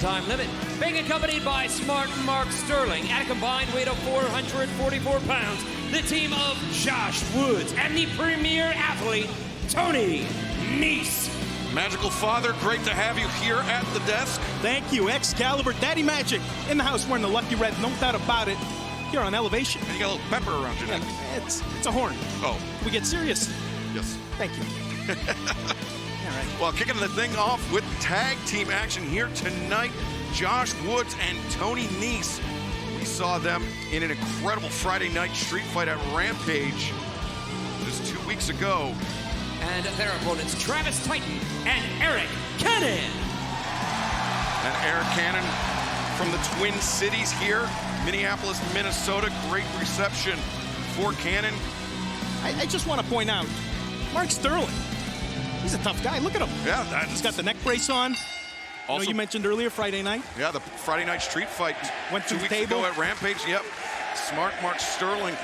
Time limit, being accompanied by Smart Mark Sterling at a combined weight of 444 pounds, the team of Josh Woods and the premier athlete, Tony Nese. Magical Father, great to have you here at the desk. Thank you, Excalibur, Daddy Magic, in the house wearing the Lucky Red, no doubt about it, here on Elevation. And you got a little pepper around your neck. It's a horn. Oh. Can we get serious? Yes. Thank you. All right. Well, kicking the thing off with tag team action here tonight, Josh Woods and Tony Nese. We saw them in an incredible Friday night street fight at Rampage just 2 weeks ago. And their opponents, Travis Titan and Eric Cannon. And Eric Cannon from the Twin Cities here, Minneapolis, Minnesota. Great reception for Cannon. I just want to point out, Mark Sterling, he's a tough guy. Look at him. Yeah, he's got the neck brace on. Also, you mentioned earlier Friday night. Yeah, the Friday night street fight went to 2 the weeks table ago at Rampage. Yep. Smart Mark Sterling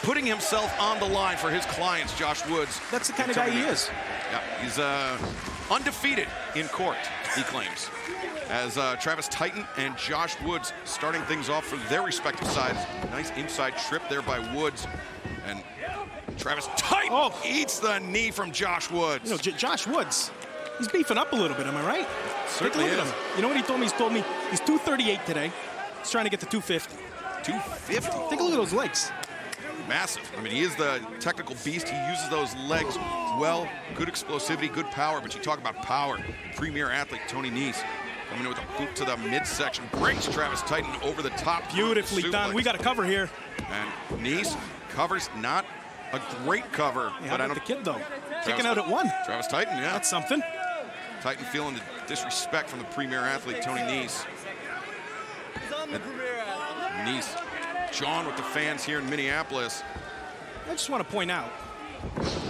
putting himself on the line for his clients, Josh Woods. That's the kind of guy he is. Yeah, he's undefeated in court, he claims. As Travis Titan and Josh Woods starting things off for their respective sides. Nice inside trip there by Woods. And Travis Titan eats the knee from Josh Woods. You know, Josh Woods, he's beefing up a little bit, am I right? Certainly Take a look is. at him. You know what he told me? He's told me he's 238 today. He's trying to get to 250. 250? Take a look at those legs. Massive. I mean, he is the technical beast. He uses those legs well. Good explosivity, good power. But you talk about power. Premier athlete Tony Nese coming in with a boot to the midsection. Brings Travis Titan over the top. Beautifully done. We got a cover here. And Nese covers not a great cover. Yeah, but how I about don't. the kid, though? Kicking out at one. Travis Titan, yeah. That's something. Titan feeling the disrespect from the premier athlete Tony Nese. Nese, John with the fans here in Minneapolis. I just want to point out,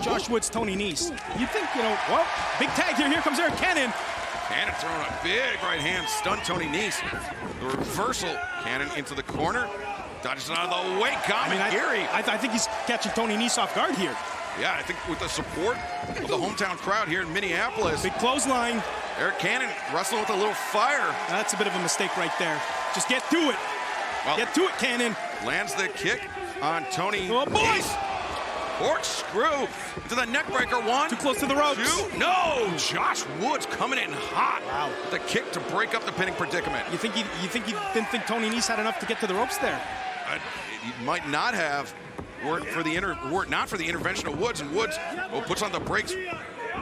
Josh Woods, Tony Nese. You think, you know, well, big tag here. Here comes Eric Cannon. Cannon throwing a big right hand, stunned Tony Nese. The reversal, Cannon into the corner. Dodges it out of the way, Giri. I think he's catching Tony Nese off guard here. Yeah, I think with the support of the hometown crowd here in Minneapolis. Big clothesline. Eric Cannon wrestling with a little fire. That's a bit of a mistake right there. Just get to it. Well, get to it, Cannon. Lands the kick on Tony Oh, boy. Nese. Corkscrew into the neckbreaker. One. Too close to the ropes. Two. No. Josh Woods coming in hot. Wow. The kick to break up the pinning predicament. You think he didn't think Tony Nese had enough to get to the ropes there? He might not have. Were it not for the intervention of Woods, and Woods puts on the brakes,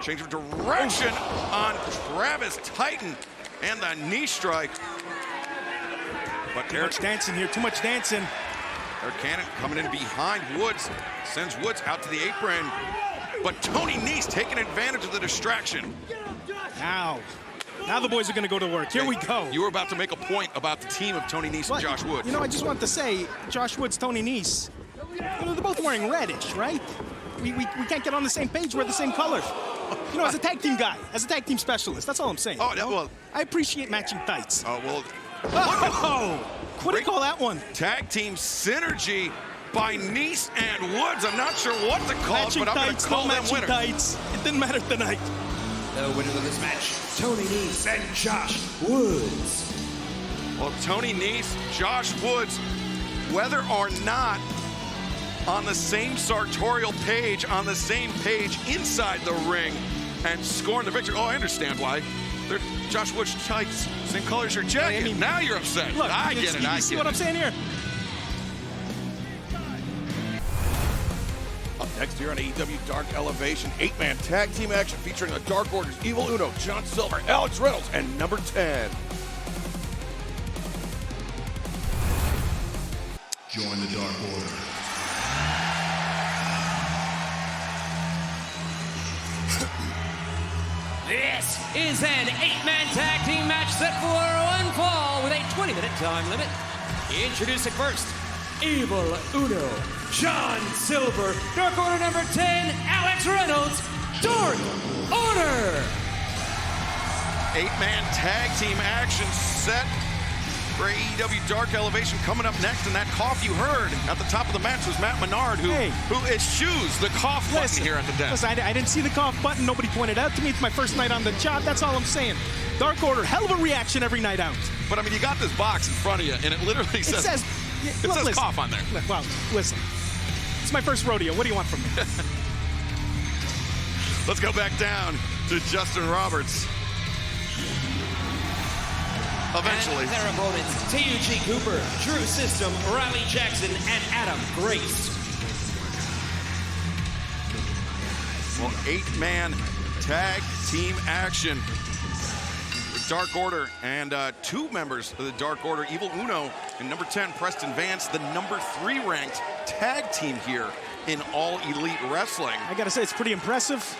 change of direction on Travis Titan, and the knee strike. But Too much dancing here, too much dancing. Eric Cannon coming in behind Woods, sends Woods out to the apron, but Tony Nese taking advantage of the distraction. Now the boys are going to go to work. Here we go. You were about to make a point about the team of Tony Nese and Josh Woods. You know, I just want to say, Josh Woods, Tony Nese, you know, they're both wearing reddish, right? We can't get on the same page. We're the same color. You know, as a tag team guy, as a tag team specialist, that's all I'm saying. Oh, yeah, well, I appreciate matching tights. Oh, well. Oh, what do you call that one? Tag team synergy by Nese and Woods. I'm not sure what to call matching it, but I'm going to call them winners. Tights. It didn't matter tonight. The winners of this match, Tony Nese and Josh Woods. Well, Tony Nese, Josh Woods, whether or not on the same sartorial page, on the same page inside the ring, and scoring the victory. Oh, I understand why. They're Josh Woods tights, same color as your jacket. I mean, now you're upset. Look, I get it. You see what I'm saying here? Up next here on AEW Dark Elevation, 8-man tag team action featuring the Dark Order's Evil Uno, John Silver, Alex Reynolds, and number 10. Join the Dark Order. This is an 8-man tag team match set for one fall with a 20-minute time limit. Introducing first, Evil Uno, John Silver, Dark Order number 10, Alex Reynolds, Dark Order. 8-man tag team action set for AEW Dark Elevation coming up next. And that cough you heard at the top of the match was Matt Menard, who eschews the cough button here at the desk. Listen, I didn't see the cough button. Nobody pointed out to me. It's my first night on the job. That's all I'm saying. Dark Order, hell of a reaction every night out. But I mean, you got this box in front of you, and it literally says listen, cough on there. Well, listen. It's my first rodeo. What do you want from me? Let's go back down to Justin Roberts. Eventually. And their opponents, T.U.G. Cooper, Drew System, Riley Jackson, and Adam Grace. Well, 8-man tag team action. The Dark Order and 2 members of the Dark Order, Evil Uno and number 10, Preston Vance, the number 3 ranked tag team here in All Elite Wrestling. I gotta say, it's pretty impressive.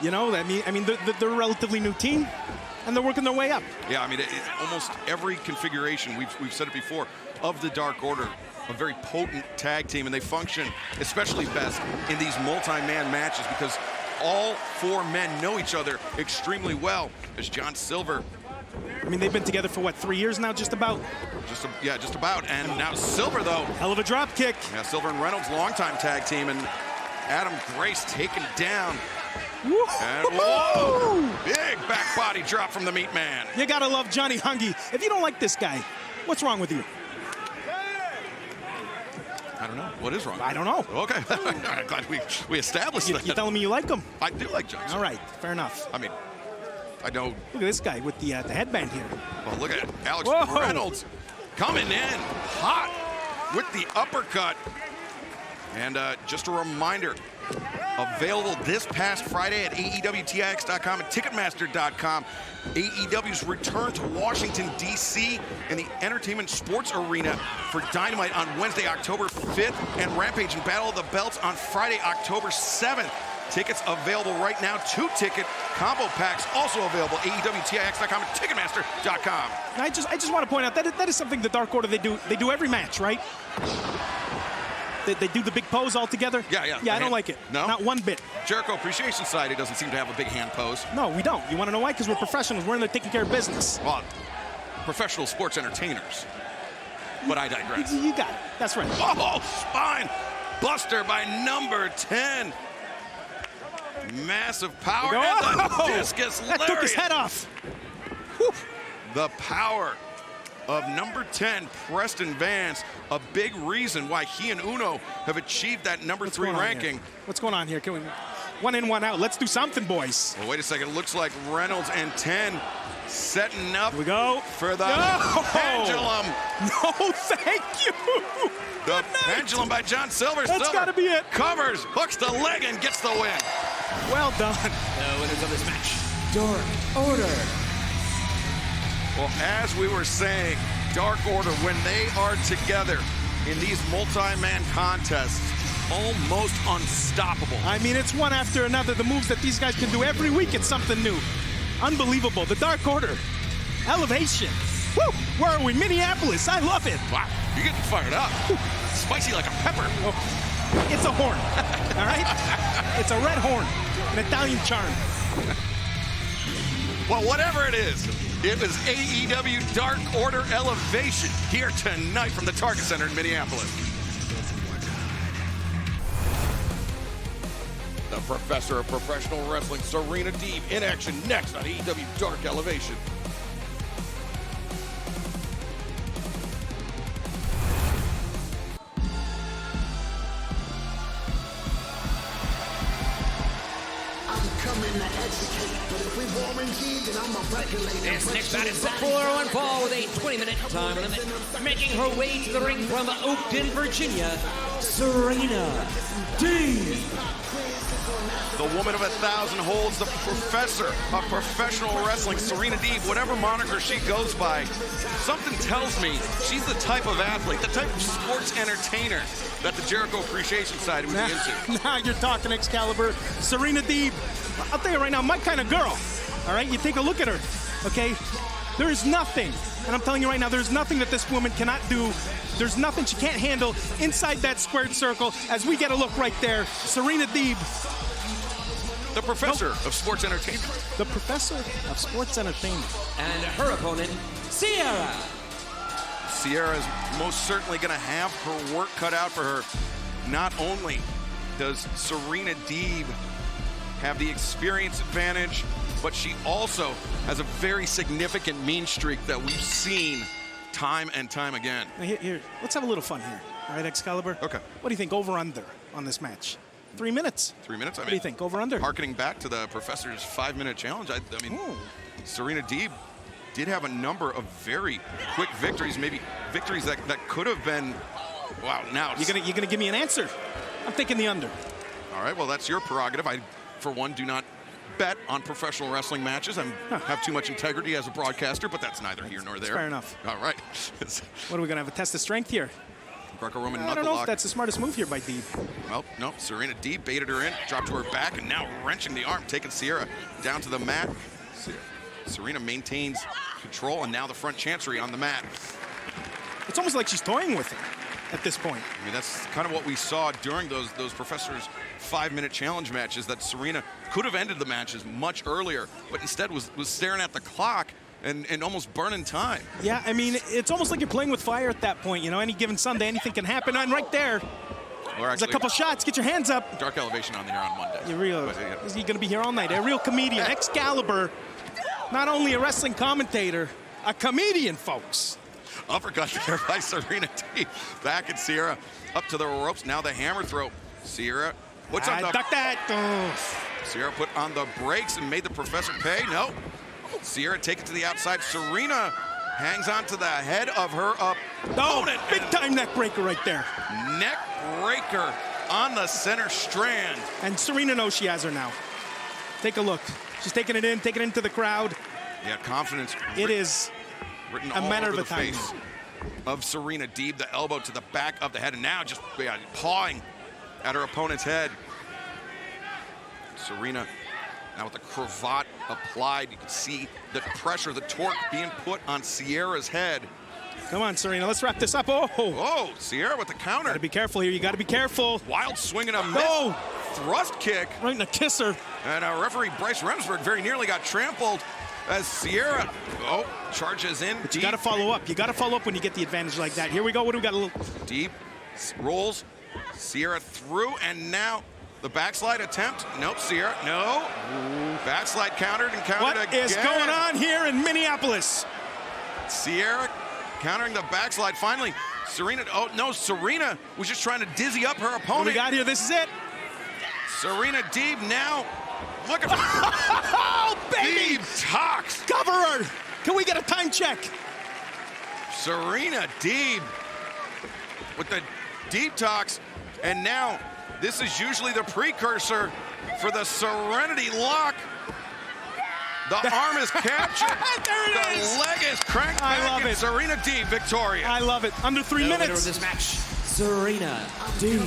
You know, I mean, they're a relatively new team, and they're working their way up. Yeah, I mean, it's almost every configuration, we've said it before, of the Dark Order, a very potent tag team, and they function especially best in these multi-man matches because all 4 men know each other extremely well. As John Silver. I mean, they've been together for, what, 3 years now, just about? Just about. And now Silver, though. Hell of a drop kick. Yeah, Silver and Reynolds, longtime tag team, and Adam Grace taken down. Woo! And whoa! Big back body drop from the Meat Man. You gotta love Johnny Hungy. If you don't like this guy, what's wrong with you? I don't know. What is wrong? I don't know. Okay. I'm glad we established that. You're telling me you like him? I do like Johnson. All right, fair enough. I mean, I don't. Look at this guy with the headband here. Well, look at Alex Whoa. Reynolds coming in hot with the uppercut. And just a reminder, available this past Friday at AEWTIX.com and Ticketmaster.com. AEW's return to Washington, D.C. in the Entertainment Sports Arena for Dynamite on Wednesday, October 5th, and Rampage and Battle of the Belts on Friday, October 7th. Tickets available right now. 2-ticket combo packs also available. AEWTIX.com and Ticketmaster.com. I just want to point out that is something the Dark Order they do every match, right? They do the big pose all together. Yeah. Yeah, I don't like it. No? Not one bit. Jericho Appreciation Society doesn't seem to have a big hand pose. No, we don't. You want to know why? Because we're professionals. We're in there taking care of business. Well, professional sports entertainers. But I digress. You got it. That's right. Oh, spine buster by number 10. Massive power and the discus lariat. That took his head off. Whew. The power of number 10, Preston Vance, a big reason why he and Uno have achieved that number 3 ranking. What's going on here? Can we, one in, one out. Let's do something, boys. Well, wait a second. It looks like Reynolds and 10 setting up Here we go. For the pendulum. No, thank you. The pendulum by John Silver. That's got to be it. Covers, hooks the leg, and gets the win. Well done. The winners of this match, Dark Order. Well, as we were saying, Dark Order, when they are together in these multi-man contests, almost unstoppable. I mean, it's one after another. The moves that these guys can do every week, it's something new. Unbelievable. The Dark Order. Elevation. Woo! Where are we? Minneapolis. I love it. Wow, you're getting fired up. Spicy like a pepper. Oh, it's a horn. All right? It's a red horn. An Italian charm. Well, whatever it is, it was AEW Dark Order Elevation here tonight from the Target Center in Minneapolis. The professor of professional wrestling, Serena Deeb, in action next on AEW Dark Elevation. This next match is set for one fall with a 20-minute time limit. Making her way to the ring from Oakton, Virginia, Serena Deeb. The woman of 1,000 holds, the professor of professional wrestling, Serena Deeb, whatever moniker she goes by. Something tells me she's the type of athlete, the type of sports entertainer that the Jericho Appreciation Society would be into. Now you're talking, Excalibur. Serena Deeb, I'll tell you right now, my kind of girl. All right, you take a look at her, okay? There is nothing, and I'm telling you right now, there's nothing that this woman cannot do. There's nothing she can't handle inside that squared circle. As we get a look right there, Serena Deeb. The professor of sports entertainment. The professor of sports entertainment. And her opponent, Sierra. Sierra is most certainly going to have her work cut out for her. Not only does Serena Deeb have the experience advantage, but she also has a very significant mean streak that we've seen time and time again. Now here, let's have a little fun here. All right, Excalibur? Okay. What do you think, over-under on this match? 3 minutes. 3 minutes? I mean, What do you think, over-under? Harkening back to the Professor's 5-minute challenge, I mean, Serena Deeb did have a number of very quick victories, maybe victories that could have been, wow, now. You're gonna give me an answer? I'm thinking the under. All right, well, that's your prerogative. I, for one, do not bet on professional wrestling matches. I have too much integrity as a broadcaster, but that's neither here nor there. Fair enough. All right. What are we gonna have, a test of strength here? Greco-Roman I knuckle don't know lock. if that's the smartest move here by Deeb. Well, no, Serena Deeb baited her in, dropped to her back, and now wrenching the arm, taking Sierra down to the mat. Serena maintains control, and now the front chancery on the mat. It's almost like she's toying with it at this point. I mean, that's kind of what we saw during those Professor's 5-minute challenge matches, that Serena could have ended the matches much earlier, but instead was staring at the clock and almost burning time. Yeah, I mean, it's almost like you're playing with fire at that point. You know, any given Sunday, anything can happen. And right there, there's a couple shots. Get your hands up. Dark Elevation on the air on Monday. You're real. Is he going to be here all night? A real comedian. Excalibur, not only a wrestling commentator, a comedian, folks. Uppercut there by Serena Deeb. Back at Sierra, up to the ropes. Now the hammer throw. Sierra puts on the... Duck that. Sierra put on the brakes and made the Professor pay. No. Sierra take it to the outside. Serena hangs on to the head of her opponent. Big time neck breaker right there. Neck breaker on the center strand. And Serena knows she has her now. Take a look. She's taking it into the crowd. Yeah, confidence. It is written a all matter over of the time. face of Serena Deeb. The elbow to the back of the head, and now just pawing at her opponent's head. Serena now with the cravat applied. You can see the pressure, the torque being put on Sierra's head. Come on, Serena, let's wrap this up. Oh, Sierra with the counter. Gotta be careful here. You gotta be careful. Wild swing and a miss. Thrust kick. Right in the kisser. And referee Bryce Remsburg very nearly got trampled as Sierra charges in. But you gotta follow up. You gotta follow up when you get the advantage like that. Here we go. What do we got? A little Deep rolls. Sierra through, and now the backslide attempt. Nope, Sierra. No. Backslide countered and countered again. What is going on here in Minneapolis? Sierra countering the backslide. Finally, Serena. Oh no, Serena was just trying to dizzy up her opponent. What we got here? This is it. Serena Deeb now looking for Oh, baby! Deeb talks. Cover her. Can we get a time check? Serena Deeb with the deep talks, and now this is usually the precursor for the Serenity Lock. The arm is captured. There it is. The leg is cranked back. I love it. Serena Deeb victorious. I love it. Under 3 The winner of minutes. this match, Serena Deeb.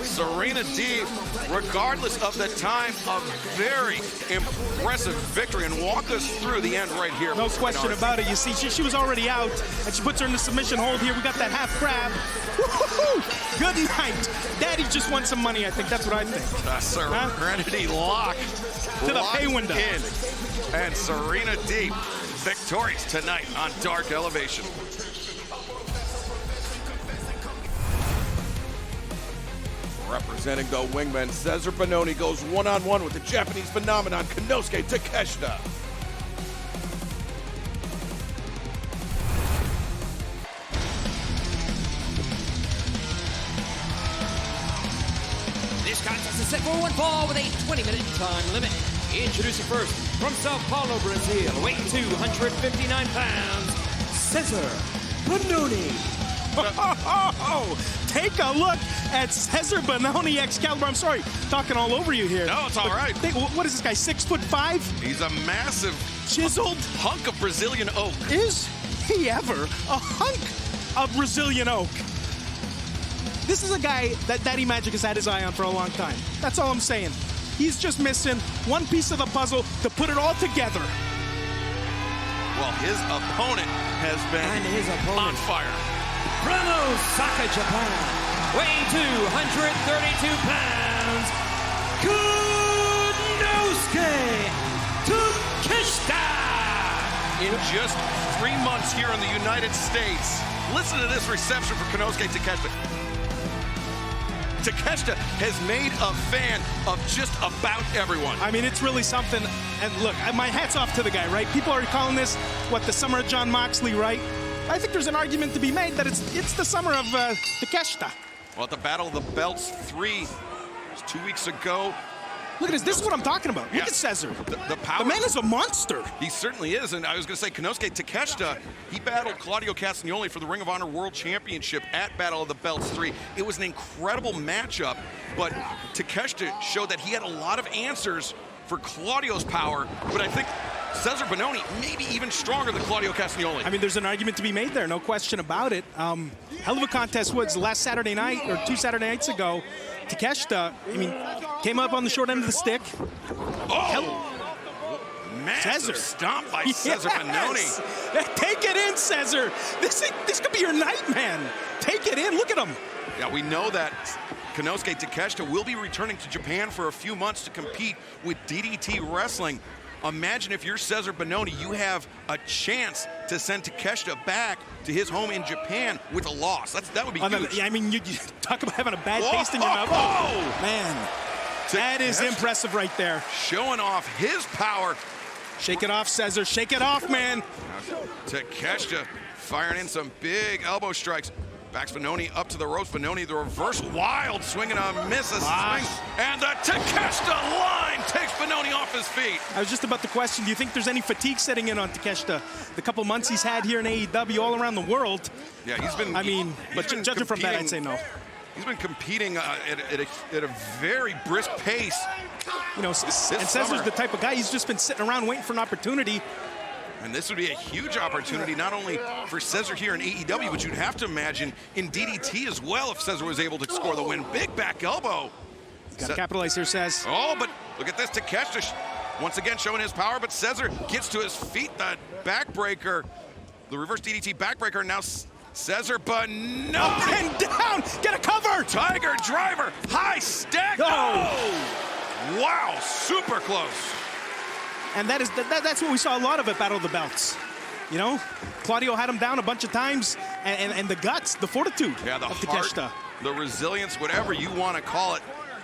Serena Deeb, regardless of the time, a very impressive victory, and walk us through the end right here. No question about it. You see, she was already out, and she puts her in the submission hold here. We got that half grab. Woo-hoo-hoo. Good night. Daddy just won some money, I think. That's what I think. Serenity Lock To the pay window. In. And Serena Deeb victorious tonight on Dark Elevation. Representing the wingman, Cesar Bononi goes one-on-one with the Japanese phenomenon, Konosuke Takeshita. This contest is set for one fall with a 20-minute time limit. Introducing first, from Sao Paulo, Brazil, weighing 259 pounds, Cesar Bononi. Take a look at Cesar Bononi, Excalibur. I'm sorry, talking all over you here. No, it's all right. What is this guy, 6'5"? He's a massive Chiseled? hunk of Brazilian oak. Is he ever a hunk of Brazilian oak? This is a guy that Daddy Magic has had his eye on for a long time. That's all I'm saying. He's just missing one piece of the puzzle to put it all together. Well, his opponent has been on fire. From Osaka, Japan, weighing 232 pounds, Konosuke Takeshita. In just 3 months here in the United States, listen to this reception for Konosuke Takeshita. Takeshita has made a fan of just about everyone. I mean, it's really something. And look, my hat's off to the guy, right? People are calling this, what, the summer of Jon Moxley, right? I think there's an argument to be made that it's the summer of Takeshita. Well, at the Battle of the Belts 3, 2 weeks ago. Look at this. This is what I'm talking about. Yeah. Look at Cesar. The power. The man is a monster. He certainly is. And I was going to say, Konosuke Takeshita, he battled Claudio Castagnoli for the Ring of Honor World Championship at Battle of the Belts 3. It was an incredible matchup, but Takeshita showed that he had a lot of answers for Claudio's power, but I think Cesar Bononi may be even stronger than Claudio Castagnoli. I mean, there's an argument to be made there, no question about it. Hell of a contest was last Saturday night, or 2 Saturday nights ago. Takeshita, I mean, came up on the short end of the stick. Massive stomp by Cesar Bononi. Take it in, Cesar. This could be your night, man. Take it in. Look at him. Yeah, we know that Konosuke Takeshita will be returning to Japan for a few months to compete with DDT Wrestling. Imagine if you're Cesar Bononi, you have a chance to send Takeshita back to his home in Japan with a loss. That would be huge. I mean, you talk about having a bad taste in your mouth. Oh, man. That is impressive right there. Showing off his power. Shake it off, Cesar. Shake it off, man. Takeshita firing in some big elbow strikes. Backs Bononi up to the ropes. Bononi, the reverse wild swing and a miss. A swing. And the Takeshita line takes Bononi off his feet. I was just about to question, do you think there's any fatigue setting in on Takeshita? The couple months he's had here in AEW all around the world. Yeah, he's been. Judging from that, I'd say no. He's been competing at a very brisk pace. You know, and Cesar's the type of guy, he's just been sitting around waiting for an opportunity. And this would be a huge opportunity, not only for Cesar here in AEW, but you'd have to imagine in DDT as well if Cesar was able to score the win. Big back elbow. Got to capitalize here, Cez. Oh, but look at this. Takeshita once again showing his power, but Cesar gets to his feet. The backbreaker, the reverse DDT backbreaker. Now Cesar Bononi. Up and down. Get a cover. Tiger driver. High stack. Oh, wow. Super close. And that's what we saw a lot of at Battle of the Belts. You know, Claudio had him down a bunch of times, and the guts, the fortitude the of heart, Takeshita. The resilience, whatever you want to call it.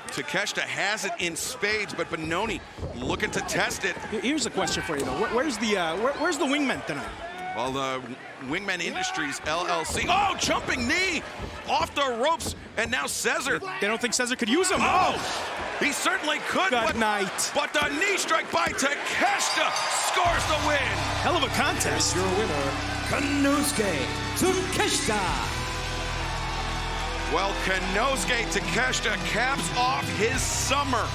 Takeshita has it in spades, but Bononi looking to test it. Here's a question for you, though. Where's the wingman tonight? Well, the Wingman Industries, LLC. Oh, jumping knee off the ropes, and now Cesar. They don't think Cesar could use him. Oh, he certainly could. Good night. But the knee strike by Takeshita scores the win. Hell of a contest. Your winner, Konosuke Takeshita. Well, Konosuke Takeshita caps off his summer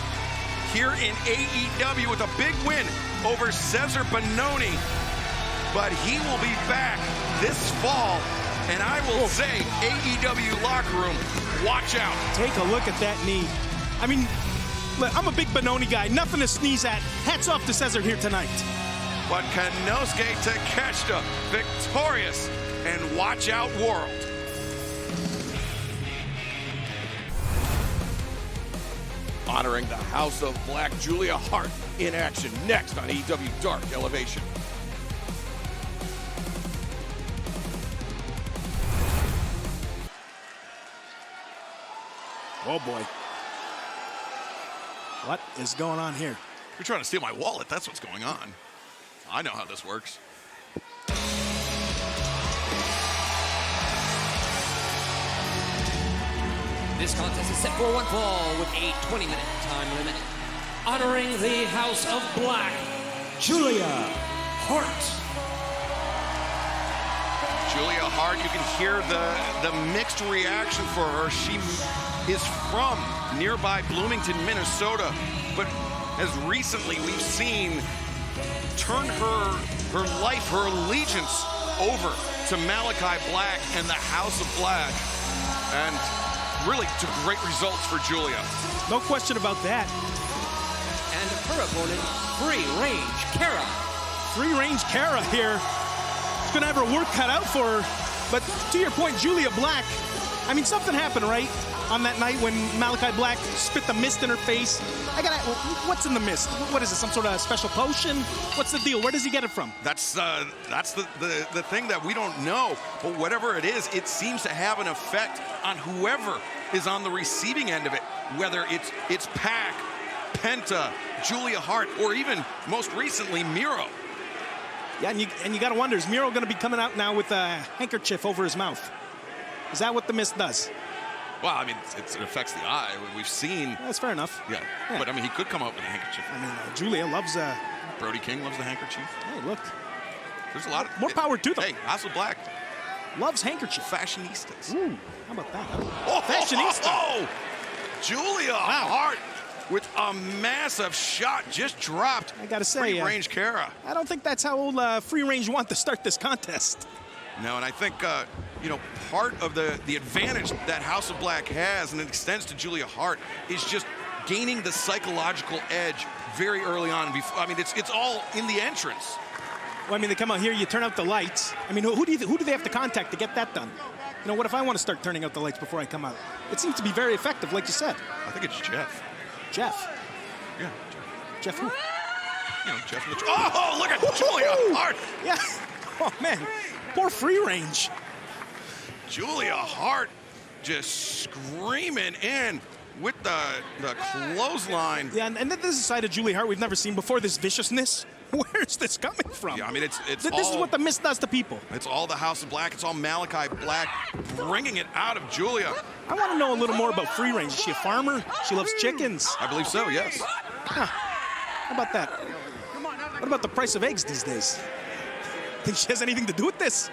here in AEW with a big win over Cesar Bononi. But he will be back this fall, and I will say, AEW locker room, watch out. Take a look at that knee. I mean, look, I'm a big Bononi guy. Nothing to sneeze at. Hats off to Cesar here tonight. But Konosuke Takeshita victorious, and watch out, world. Honoring the House of Black, Julia Hart in action next on AEW Dark Elevation. Oh, boy. What is going on here? You're trying to steal my wallet. That's what's going on. I know how this works. This contest is set for one fall with a 20-minute time limit. Honoring the House of Black, Julia Hart. Julia Hart, you can hear the mixed reaction for her. She is from nearby Bloomington, Minnesota, but as recently we've seen turn her life, her allegiance over to Malachi Black and the House of Black, and really took great results for Julia. No question about that. And her opponent, Free Range Kara. Free range Kara here. She's gonna have her work cut out for her. But to your point, Julia Black, I mean, something happened, right? On that night when Malachi Black spit the mist in her face. What's in the mist? What is it, some sort of special potion? What's the deal? Where does he get it from? That's the thing that we don't know. But whatever it is, it seems to have an effect on whoever is on the receiving end of it, whether it's Pac, Penta, Julia Hart, or even most recently Miro. Yeah, and you got to wonder, is Miro going to be coming out now with a handkerchief over his mouth? Is that what the mist does? Well, I mean, it affects the eye. We've seen. That's fair enough. Yeah. But I mean, he could come out with a handkerchief. I mean, Julia loves. Brody King loves the handkerchief. Hey, look. There's a lot of more power to them. Hey, House of Black loves handkerchief. Fashionistas. Ooh, how about that? Oh, fashionista. Oh, Julia Hart with a massive shot just dropped. I gotta say, free range Kara. I don't think that's how free range want to start this contest. No, and I think part of the advantage that House of Black has, and it extends to Julia Hart, is just gaining the psychological edge very early on. I mean, it's all in the entrance. Well, I mean, they come out here, you turn out the lights. I mean, who do they have to contact to get that done? You know, what if I want to start turning out the lights before I come out? It seems to be very effective, like you said. I think it's Jeff. Jeff? Yeah, Jeff who? You know, Jeff. Oh, look at Julia Hart. Yeah. Oh, man. Poor free range. Julia Hart just screaming in with the clothesline. Yeah, and this is a side of Julia Hart we've never seen before, this viciousness. Where's this coming from? Yeah, I mean, this is what the mist does to people. It's all the House of Black. It's all Malachi Black bringing it out of Julia. I want to know a little more about free range. Is she a farmer? She loves chickens. I believe so, yes. Huh. How about that? What about the price of eggs these days? Think she has anything to do with this?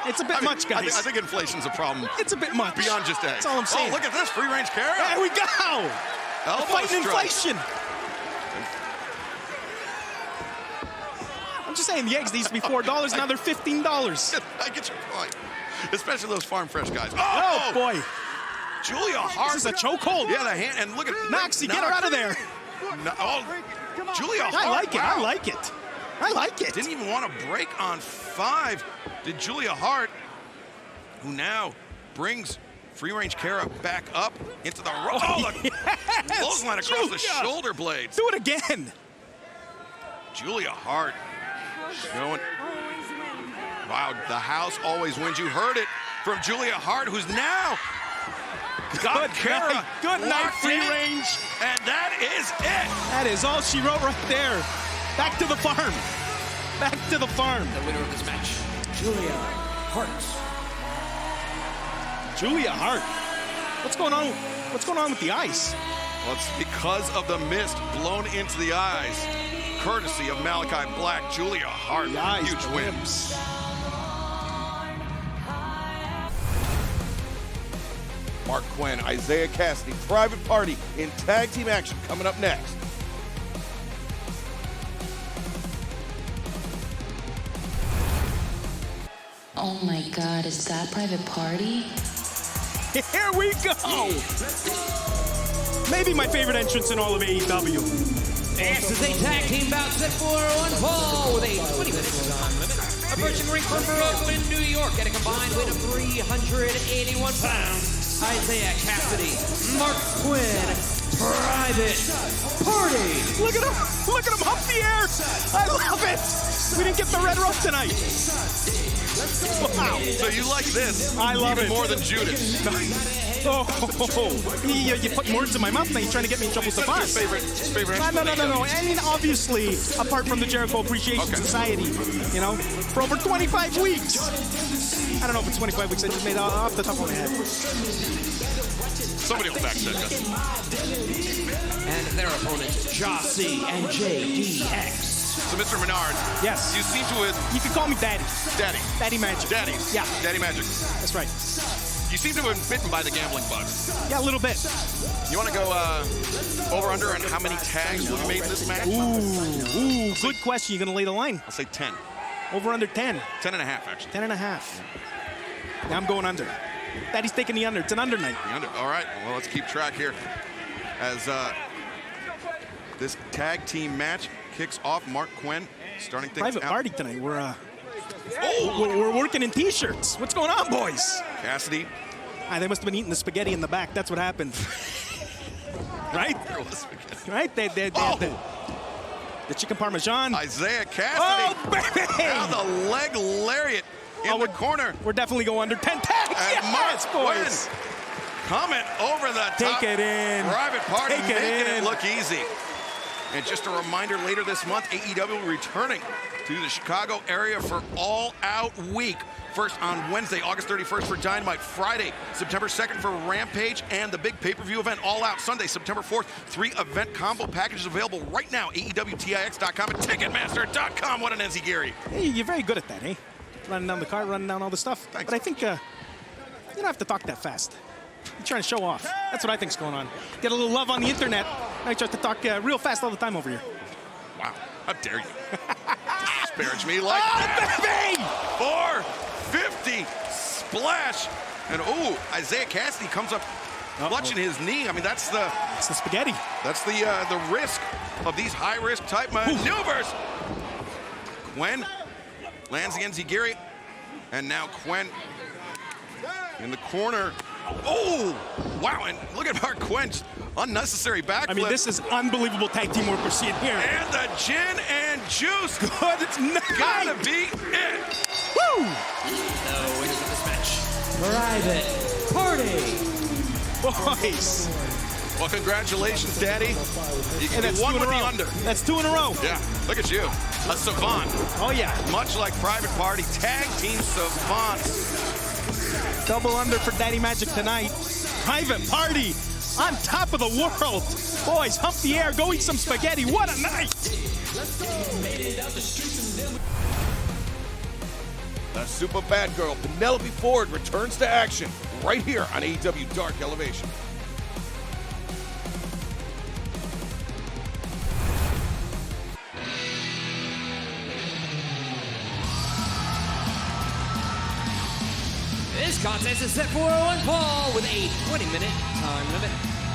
It's a bit much, guys. I think inflation's a problem. It's a bit much. Beyond just eggs. That's all I'm saying. Oh, look at this free range Kara. There we go. Fighting inflation. I'm just saying the eggs used to be $4. Now they're $15. I get your point. Especially those farm fresh guys. Oh boy. Julia Hart. Is this a chokehold? Yeah, the hand. And look at Noxie, get her out of there. No, Julia Hart. I like it. Wow. I like it. I like it. Didn't even want to break on 5. Did Julia Hart, who now brings free range Kara back up into the rope. Oh, the clothesline across the shoulder blades. Do it again. Julia Hart showing. Wow, the house always wins. You heard it from Julia Hart, who's now got Kara. Good night, free range. And that is it. That is all she wrote right there. Back to the farm. Back to the farm. The winner of this match, Julia Hart. Julia Hart. What's going on? What's going on with the ice? Well, it's because of the mist blown into the eyes. Courtesy of Malachi Black, Julia Hart. The eyes, huge win. Mark Quinn, Isaiah Cassidy, Private Party in tag team action coming up next. Oh my God, is that Private Party? Here we go! Maybe my favorite entrance in all of AEW. This is a tag team bout set for one fall with a 20-minute time limit. Approaching ring from Brooklyn, New York at a combined weight of 381 pounds. Isaiah Cassidy, Mark Quinn, Private Party. Look at him! Look at him up the air! I love it! We didn't get the red rope tonight. Wow. So you like this? I love even it. more than Judas. You put words in my mouth now. You're trying to get me in trouble with the boss. Favorite No. I mean, obviously, apart from the Jericho Appreciation Society, you know, for over 25 weeks. I don't know if it's 25 weeks. I just made off the top of my head. Somebody will fact check us. And their opponents, Jossie and JDX. So, Mr. Menard, yes, you seem to have... You can call me Daddy. Daddy. Daddy Magic. Daddy. Yeah. Daddy Magic. That's right. You seem to have been bitten by the gambling bug. Yeah, a little bit. You want to go over under on how many tags were made in this match? Ooh, good question. You going to lay the line? I'll say 10. Over under 10. 10 and a half, actually. 10 and a half. Now I'm going under. Daddy's taking the under. It's an under night. The under. All right. Well, let's keep track here as this tag team match kicks off. Mark Quinn starting things Private out. Party tonight. We're working in T-shirts. What's going on, boys? Cassidy. They must have been eating the spaghetti in the back. That's what happened. Right? Right? The chicken parmesan. Isaiah Cassidy. Oh, baby! Now the leg lariat in the corner. We're definitely going under 10 tags. And Yes, Mark boys. coming over the top. Take it in. Private Party Take it making it in. look easy. And just a reminder, later this month, AEW returning to the Chicago area for All Out Week. First on Wednesday, August 31st for Dynamite. Friday, September 2nd for Rampage and the big pay-per-view event All Out. Sunday, September 4th. 3 event combo packages available right now. AEWTIX.com and Ticketmaster.com. What an NC Gary. Hey, you're very good at that, eh? Running down the card, running down all the stuff. Thanks. But I think you don't have to talk that fast. You're trying to show off. That's what I think's going on. Get a little love on the internet. I try to talk real fast all the time over here. Wow, how dare you disparage me like that. Baby! 450 splash. And Isaiah Cassidy comes up clutching his knee. I mean, It's the spaghetti. that's the risk of these high-risk type maneuvers. Quen lands against Zigiri. And now Quen in the corner. Oh, wow, and look at Mark Quen, just unnecessary backflip. I mean, this is unbelievable tag team work we're seeing here. And the gin and juice. Good, it's Gotta be it. Woo! The winners of this match, Private Party. Boys. Well, congratulations, Daddy. You And that's one 2 in with a the row. under. That's 2 in a row. Yeah, look at you. A savant. Oh, yeah. Much like Private Party, tag team savants. Double under for Daddy Magic tonight. Private Party on top of the world. Boys, hump the air, go eat some spaghetti. What a night. The super bad girl, Penelope Ford, returns to action right here on AEW Dark Elevation. This contest is set for one fall with a 20-minute time limit.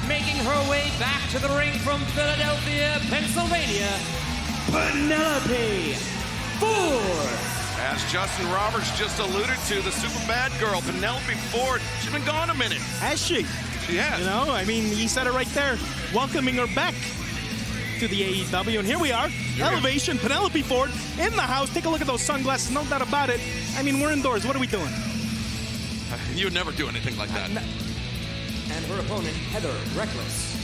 Making her way back to the ring from Philadelphia, Pennsylvania, Penelope Ford. As Justin Roberts just alluded to, the super bad girl, Penelope Ford, she's been gone a minute. Has she? She has. You know, I mean, he said it right there, welcoming her back to the AEW. And here we are, Elevation, Penelope Ford in the house. Take a look at those sunglasses, no doubt about it. I mean, we're indoors. What are we doing? You would never do anything like that. And her opponent, Heather Reckless.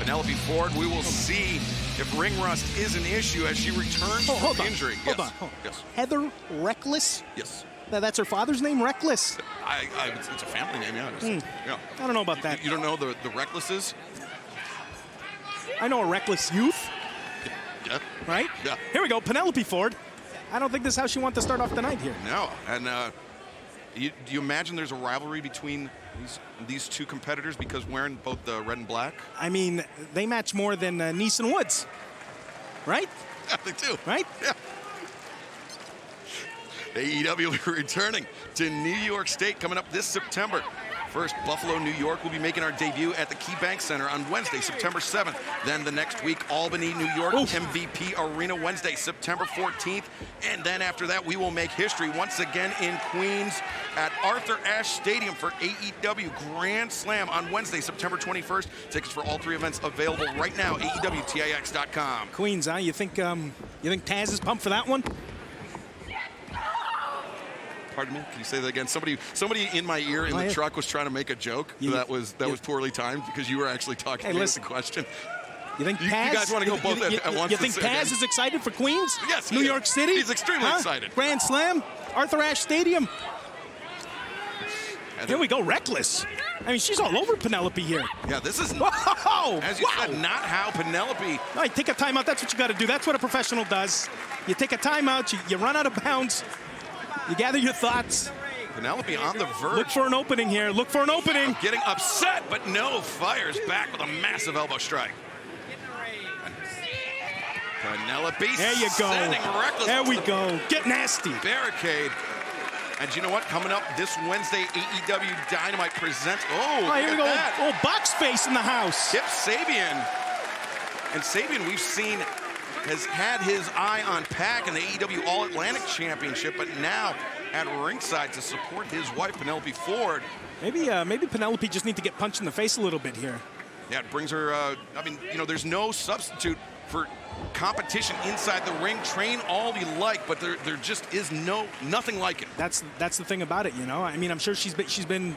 Penelope Ford, we will see if ring rust is an issue as she returns from injury. Hold Yes. on. Yes. Heather Reckless? Yes. That's her father's name, Reckless? It's a family name, yeah. Yeah. I don't know about that. You don't know the Recklesses? I know a reckless youth, Yeah. right? Yeah. Here we go, Penelope Ford. I don't think this is how she wants to start off the night here. No. And do you imagine there's a rivalry between these two competitors because wearing both the red and black? I mean, they match more than Nice and Woods, right? Yeah, they do. Right? Yeah. AEW returning to New York State coming up this September. First, Buffalo, New York will be making our debut at the KeyBank Center on Wednesday, September 7th. Then the next week, Albany, New York, MVP Arena, Wednesday, September 14th. And then after that, we will make history once again in Queens at Arthur Ashe Stadium for AEW Grand Slam on Wednesday, September 21st. Tickets for all 3 events available right now, AEWTIX.com. Queens, huh? You think Taz is pumped for that one? Pardon me? Can you say that again? Somebody in my ear in the truck was trying to make a joke that was poorly timed because you were actually talking to me with the question. You think You Taz? guys want to go both at once? You think Taz is excited for Queens? Yes, New York City? He's extremely excited. Grand Slam, Arthur Ashe Stadium. And Here we go, Reckless. I mean, she's all over Penelope here. Yeah, this is, Whoa! as you said, not how Penelope. All right, take a timeout. That's what you got to do. That's what a professional does. You take a timeout, you run out of bounds, you gather your thoughts. Penelope on the verge. Look for an opening here. Look for an opening. Getting upset, but no, fires back with a massive elbow strike. Penelope There you go. sending Reckless There to we the go. Get nasty. barricade. And you know what? Coming up this Wednesday, AEW Dynamite presents. Oh, Oh, here we look go. at that. Oh, box face in the house. Kip Sabian. And Sabian, we've seen, has had his eye on Pac in the AEW All-Atlantic Championship, but now at ringside to support his wife, Penelope Ford. Maybe Penelope just need to get punched in the face a little bit here. Yeah, it brings her, I mean, you know, there's no substitute for competition inside the ring. Train all you like, but there just is nothing like it. That's the thing about it, you know. I mean, I'm sure she's been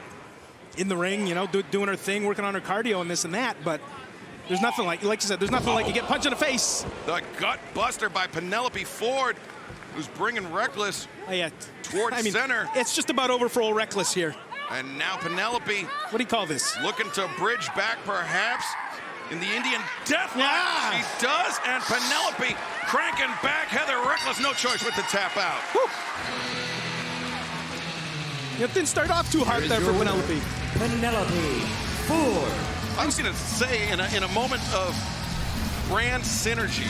in the ring, you know, doing her thing, working on her cardio and this and that. But there's nothing like you said, there's nothing like you get punched in the face. The gut buster by Penelope Ford, who's bringing Reckless towards center. It's just about over for old Reckless here. And now Penelope. What do you call this? Looking to bridge back, perhaps, in the Indian Death Lock. Yeah. She does, and Penelope cranking back. Heather Reckless, no choice but to tap out. Whew. It didn't start off too hard there for Penelope. Penelope Ford. I was going to say, in a moment of brand synergy,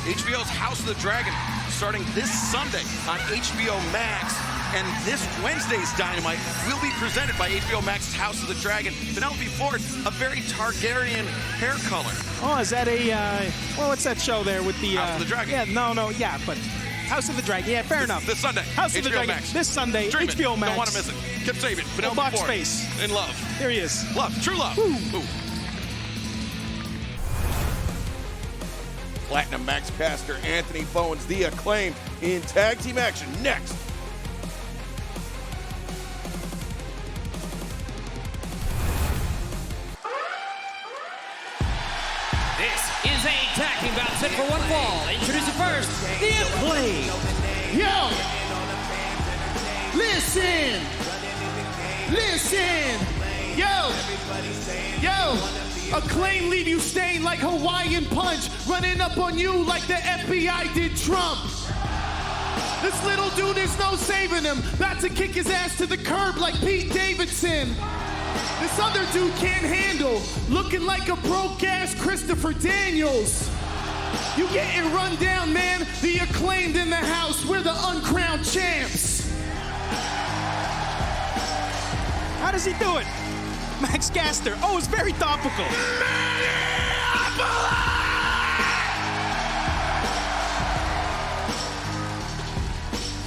HBO's House of the Dragon starting this Sunday on HBO Max, and this Wednesday's Dynamite will be presented by HBO Max's House of the Dragon. Penelope Ford, a very Targaryen hair color. Oh, is that well, what's that show there with the... House of the Dragon. Yeah, but House of the Dragon, yeah, fair enough. This Sunday, House of the HBO Dragon, Max. this Sunday, Stream HBO it. Max. Don't want to miss it. Kip Sabian, Penelope box Ford. space. In love. There he is. Love, true love. Woo. Ooh. Platinum Max Caster, Anthony Bowens, the Acclaimed in tag team action next. This is a tag team bout set for one fall. Introducing first, the Acclaim. Yo! Listen! Listen! Yo! Acclaim leave you stained like Hawaiian Punch, running up on you like the FBI did Trump. This little dude is no saving him, about to kick his ass to the curb like Pete Davidson. This other dude can't handle, looking like a broke-ass Christopher Daniels. You getting run down, man. The Acclaimed in the house. We're the uncrowned champs. How does he do it? Max Caster. Oh, it's very topical.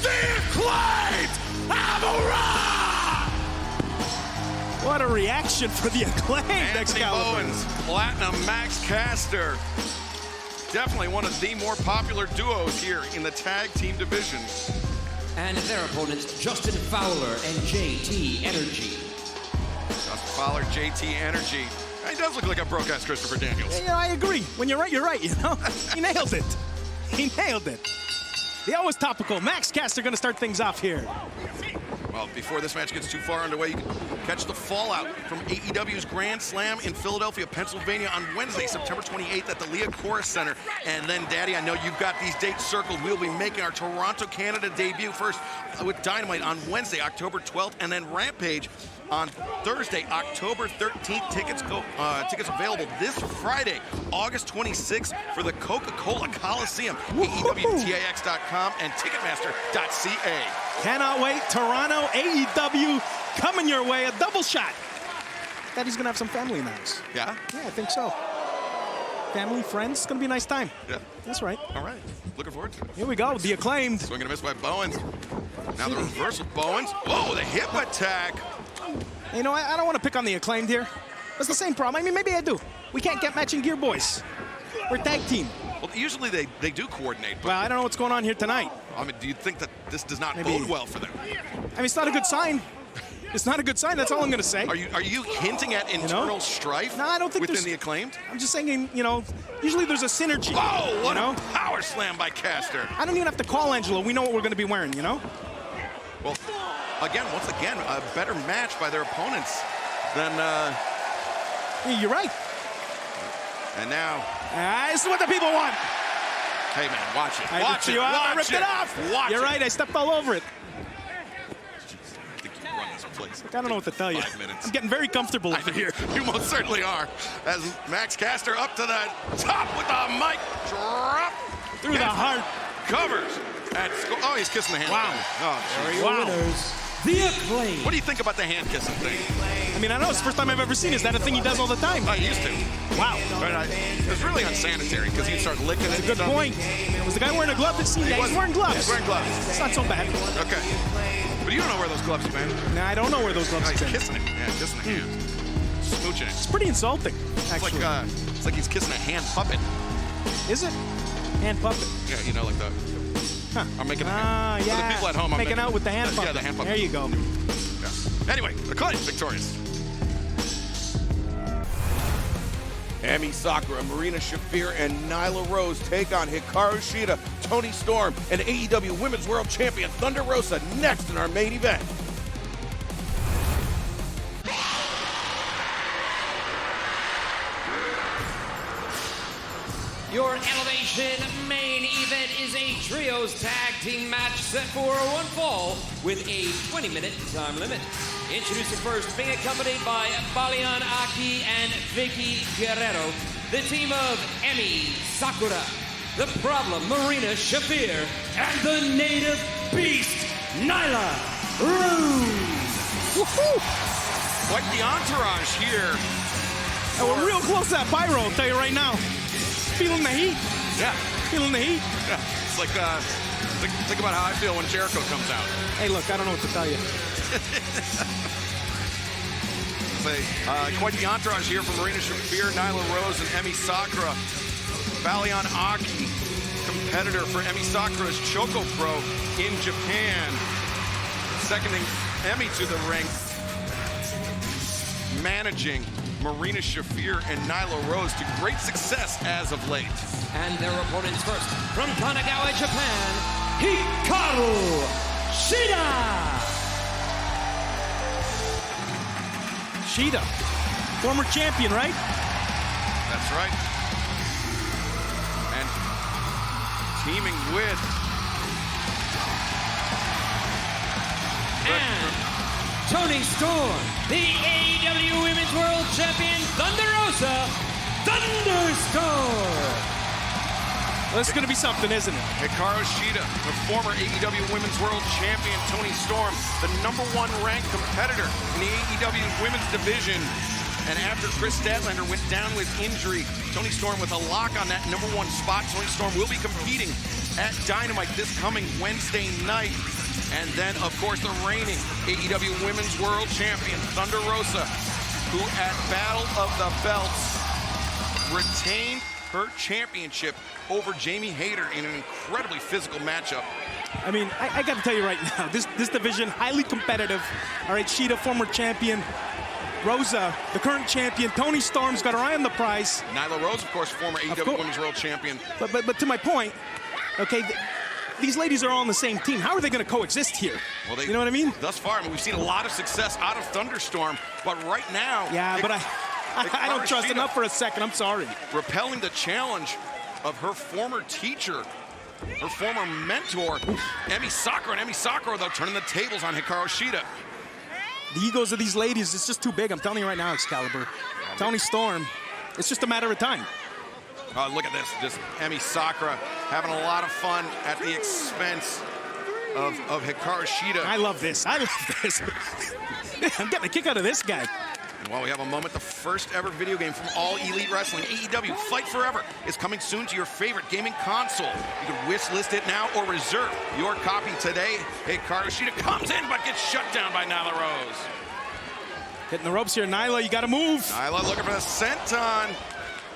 The Acclaimed have arrived! What a reaction for the Acclaimed. Anthony Bowens, Platinum Max Caster. Definitely one of the more popular duos here in the tag team division. And their opponents, Justin Fowler and JT Energy. Justin Fowler, JT Energy. He does look like a broke-ass Christopher Daniels. Yeah, I agree. When you're right, you know? He nailed it. He nailed it. The always topical. Max Caster going to start things off here. Well, before this match gets too far underway, you can catch the fallout from AEW's Grand Slam in Philadelphia, Pennsylvania on Wednesday, September 28th at the Leah Chorus Center. And then, Daddy, I know you've got these dates circled. We'll be making our Toronto, Canada debut first with Dynamite on Wednesday, October 12th, and then Rampage on Thursday, October 13th. Tickets available this Friday, August 26th for the Coca-Cola Coliseum. AEWTAX.com and Ticketmaster.ca. Cannot wait. Toronto, AEW coming your way. A double shot. Daddy's going to have some family in the house. Yeah? Yeah, I think so. Family, friends. It's going to be a nice time. Yeah. That's right. All right. Looking forward to it. Here we go. The Acclaimed. Swing and a miss by Bowens. Now the reverse with Bowens. Whoa, the hip attack. You know, I don't want to pick on the Acclaimed here. That's the same problem. I mean, maybe I do. We can't get matching gear, boys. We're tag team. Well, usually they do coordinate. But Well, I don't know what's going on here tonight. I mean, do you think that this does not Maybe. bode well for them? I mean, it's not a good sign. It's not a good sign. That's all I'm going to say. Are you hinting at internal strife No, I don't think within there's- the Acclaimed? I'm just saying, you know, usually there's a synergy. Oh, what you know? a power slam by Caster. I don't even have to call Angelo. We know what we're going to be wearing, you know? Well, once again, a better match by their opponents than, You're right. and now, This is what the people want. hey man, watch it. I Watch ripped it. you out. I Watch ripped it off. Watch You're it. right. I stepped all over it. I think you run this place. I don't know what to tell you. 5 minutes. I'm getting very comfortable over here. You most certainly are. As Max Caster up to the top with a mic drop. Through the heart. Covers. Oh, he's kissing the hand. Wow. Oh, geez. Wow. The Acclaim. What do you think about the hand kissing thing? I mean, I know it's the first time I've ever seen. Is that a thing he does all the time? I used to. Wow. But it's really unsanitary because he'd start licking it. Good point. Was the guy wearing a glove? Yeah, he's wearing gloves. He's wearing gloves. It's not so bad. Okay. But you don't know where those gloves are, man. Nah, I don't know where those gloves Oh, he's are. kissing it. Yeah, kissing the hand. Smooching it. It's pretty insulting, It's actually. like he's kissing a hand puppet. Is it? Hand puppet. Yeah, you know, like the. Huh. I'm making the Ah, hand. yeah. For the people at home, I'm making out with the hand puppet. Yeah, the hand puppet. There you go. Yeah. Anyway, Acclaim victorious. Ami Sakura, Marina Shafir, and Nyla Rose take on Hikaru Shida, Toni Storm, and AEW Women's World Champion Thunder Rosa next in our main event. Your Elevation main event is a trios tag team match set for one fall with a 20-minute time limit. Introducing first, being accompanied by Balian Aki and Vicky Guerrero, the team of Ami Sakura, The Problem, Marina Shafir, and the native beast, Nyla Rose. Woohoo! Quite the entourage here. And we're real close to that pyro, I'll tell you right now. Feeling the heat. Yeah. Feeling the heat. Yeah. It's like, think about how I feel when Jericho comes out. Hey, look, I don't know what to tell you. Quite the entourage here from Marina Shafir, Nyla Rose, and Ami Sakura. Balian Aki, competitor for Ami Sakura's Choco Pro in Japan. Seconding Ami to the ring. Managing Marina Shafir and Nyla Rose to great success as of late. And their opponents first, from Kanagawa, Japan, Hikaru Shida. Shida, former champion, right? That's right. And teaming with And Toni Storm, the AEW Women's World Champion, Thunder Rosa, Thunderstorm. Well, this is going to be something, isn't it? Hikaru Shida, the former AEW Women's World Champion. Toni Storm, the #1 ranked competitor in the AEW Women's Division. And after Chris Statlander went down with injury, Toni Storm with a lock on that #1 spot. Toni Storm will be competing at Dynamite this coming Wednesday night. And then, of course, the reigning AEW Women's World Champion, Thunder Rosa, who at Battle of the Belts retained her championship over Jamie Hayter in an incredibly physical matchup. I mean, I got to tell you right now, this division, highly competitive. All right, Shida, former champion. Rosa, the current champion. Toni Storm's got her eye on the prize. Nyla Rose, of course, former AEW Women's World Champion. But to my point, okay, these ladies are all on the same team. How are they going to coexist here? Well, you know what I mean? Thus far, I mean, we've seen a lot of success out of Thunderstorm, but right now... Yeah, but I don't trust Shida enough for a second. I'm sorry. Repelling the challenge of her former teacher, her former mentor, Ami Sakura. And Ami Sakura, though, turning the tables on Hikaru Shida. The egos of these ladies, it's just too big. I'm telling you right now, Excalibur. Toni Storm, it's just a matter of time. Look at this. Just Ami Sakura having a lot of fun at the expense of Hikaru Shida. I love this. I love this. I'm getting a kick out of this guy. And while we have a moment, the first ever video game from All Elite Wrestling, AEW Fight Forever, is coming soon to your favorite gaming console. You can wish list it now or reserve your copy today. Hikaru Shida comes in but gets shut down by Nyla Rose. Hitting the ropes here, Nyla, you gotta move. Nyla looking for the senton,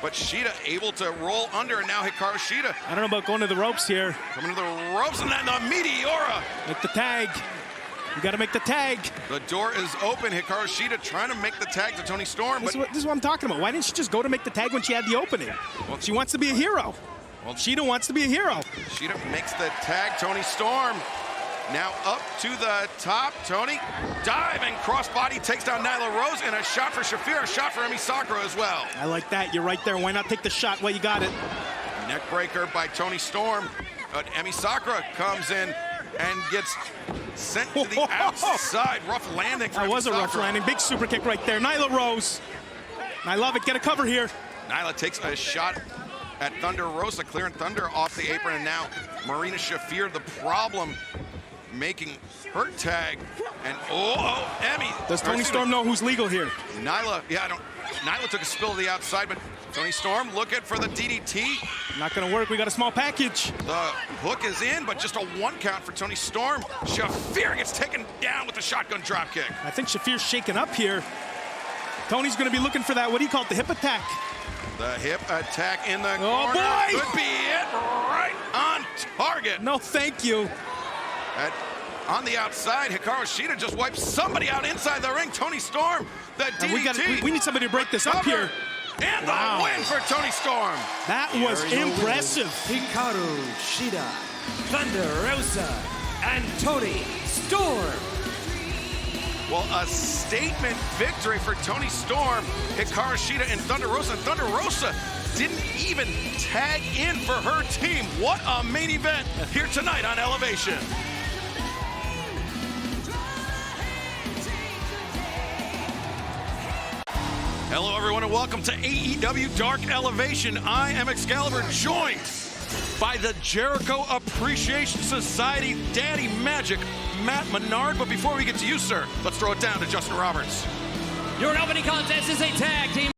but Shida able to roll under, and now Hikaru Shida. I don't know about going to the ropes here. Coming to the ropes, and then the Meteora. Make the tag. You gotta make the tag. The door is open. Hikaru Shida trying to make the tag to Toni Storm. This is what I'm talking about. Why didn't she just go to make the tag when she had the opening? Well, she wants to be a hero. Well, Shida wants to be a hero. Shida makes the tag. Toni Storm now up to the top. Toni diving crossbody takes down Nyla Rose, and a shot for Shafir, a shot for Ami Sakura as well. I like that. You're right there. Why not take the shot while you got it? Neck breaker by Toni Storm. But Ami Sakura comes in and gets sent to the outside. Rough landing for That was a rough landing. Big super kick right there. Nyla Rose. I love it. Get a cover here. Nyla takes a shot at Thunder Rosa, clearing Thunder off the apron, and now Marina Shafir, the problem, making her tag. And Ami. Does Toni Storm know who's legal here? Nyla, Nyla took a spill to the outside, but Toni Storm looking for the DDT. Not gonna work. We got a small package. The hook is in, but just a 1 count for Toni Storm. Shafir gets taken down with a shotgun dropkick. I think Shafir's shaken up here. Tony's gonna be looking for that, what do you call it, the hip attack? The hip attack in the corner. Oh boy! Could be it, right on target. No, thank you. On the outside, Hikaru Shida just wipes somebody out inside the ring. Toni Storm, the DDT. We need somebody to break this up here. And the win for Tony Storm. That was impressive. Hikaru Shida, Thunder Rosa, and Tony Storm. Well, a statement victory for Tony Storm, Hikaru Shida, and Thunder Rosa. And Thunder Rosa didn't even tag in for her team. What a main event here tonight on Elevation. Hello, everyone, and welcome to AEW Dark Elevation. I am Excalibur, joined by the Jericho Appreciation Society Daddy Magic, Matt Menard. But before we get to you, sir, let's throw it down to Justin Roberts. Your opening contest is a tag team